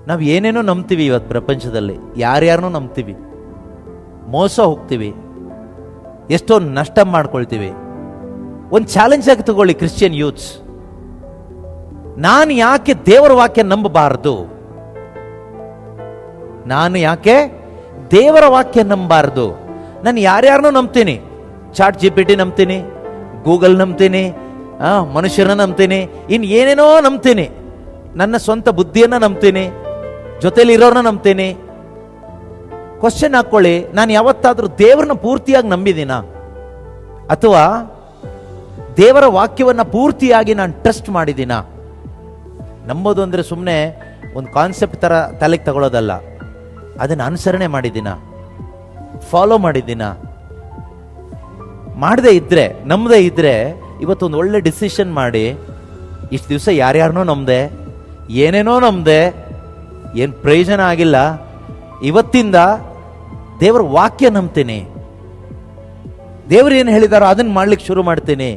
ನಾವು ಏನೇನೋ ನಂಬ್ತೀವಿ ಇವತ್ತು ಪ್ರಪಂಚದಲ್ಲಿ, ಯಾರ್ಯಾರನ್ನೂ ನಂಬ್ತೀವಿ, ಮೋಸ ಹೋಗ್ತೀವಿ, ಎಷ್ಟೋ ನಷ್ಟ ಮಾಡ್ಕೊಳ್ತೀವಿ. ಒಂದು ಚಾಲೆಂಜ್ ಆಗಿ ತಗೊಳ್ಳಿ ಕ್ರಿಶ್ಚಿಯನ್ ಯೂತ್ಸ್, ನಾನು ಯಾಕೆ ದೇವರ ವಾಕ್ಯ ನಂಬಬಾರದು? ನಾನು ಯಾಕೆ ದೇವರ ವಾಕ್ಯ ನಂಬಬಾರದು? ನಾನು ಯಾರ್ಯಾರನ್ನೂ ನಂಬ್ತೀನಿ, ಚಾಟ್ GPT ನಂಬ್ತೀನಿ, ಗೂಗಲ್ ನಂಬ್ತೀನಿ, ಮನುಷ್ಯರನ್ನ ನಂಬ್ತೀನಿ, ಇನ್ನು ಏನೇನೋ ನಂಬ್ತೀನಿ, ನನ್ನ ಸ್ವಂತ ಬುದ್ಧಿಯನ್ನ ನಂಬ್ತೀನಿ, ಜೊತೆಲಿ ಇರೋರನ್ನ ನಂಬ್ತೀನಿ. ಕ್ವಶನ್ ಹಾಕೊಳ್ಳಿ, ನಾನು ಯಾವತ್ತಾದ್ರೂ ದೇವರನ್ನ ಪೂರ್ತಿಯಾಗಿ ನಂಬಿದ್ದೀನ? ಅಥವಾ ದೇವರ ವಾಕ್ಯವನ್ನ ಪೂರ್ತಿಯಾಗಿ ನಾನು ಟ್ರಸ್ಟ್ ಮಾಡಿದ್ದೀನ? ನಂಬೋದು ಅಂದ್ರೆ ಸುಮ್ಮನೆ ಒಂದು ಕಾನ್ಸೆಪ್ಟ್ ತರ ತಲೆಗೆ ತಗೊಳ್ಳೋದಲ್ಲ, ಅದನ್ನ ಅನುಸರಣೆ ಮಾಡಿದ್ದೀನ, ಫಾಲೋ ಮಾಡಿದ್ದೀನ? ಮಾಡದೇ ಇದ್ರೆ, ನಂಬದೇ ಇದ್ರೆ, ಇವತ್ತೊಂದು ಒಳ್ಳೆ ಡಿಸಿಷನ್ ಮಾಡಿ, ಇಷ್ಟು ದಿವಸ ಯಾರ್ಯಾರನೋ ನಂಬ್ದೆ, ಏನೇನೋ ನಂಬ್ದೆ, ಏನು ಪ್ರಯೋಜನ ಆಗಿಲ್ಲ, ಇವತ್ತಿಂದ ದೇವರ ವಾಕ್ಯ ನಂಬ್ತೀನಿ, ದೇವರು ಏನು ಹೇಳಿದಾರೋ ಅದನ್ನ ಮಾಡ್ಲಿಕ್ಕೆ ಶುರು ಮಾಡ್ತೀನಿ.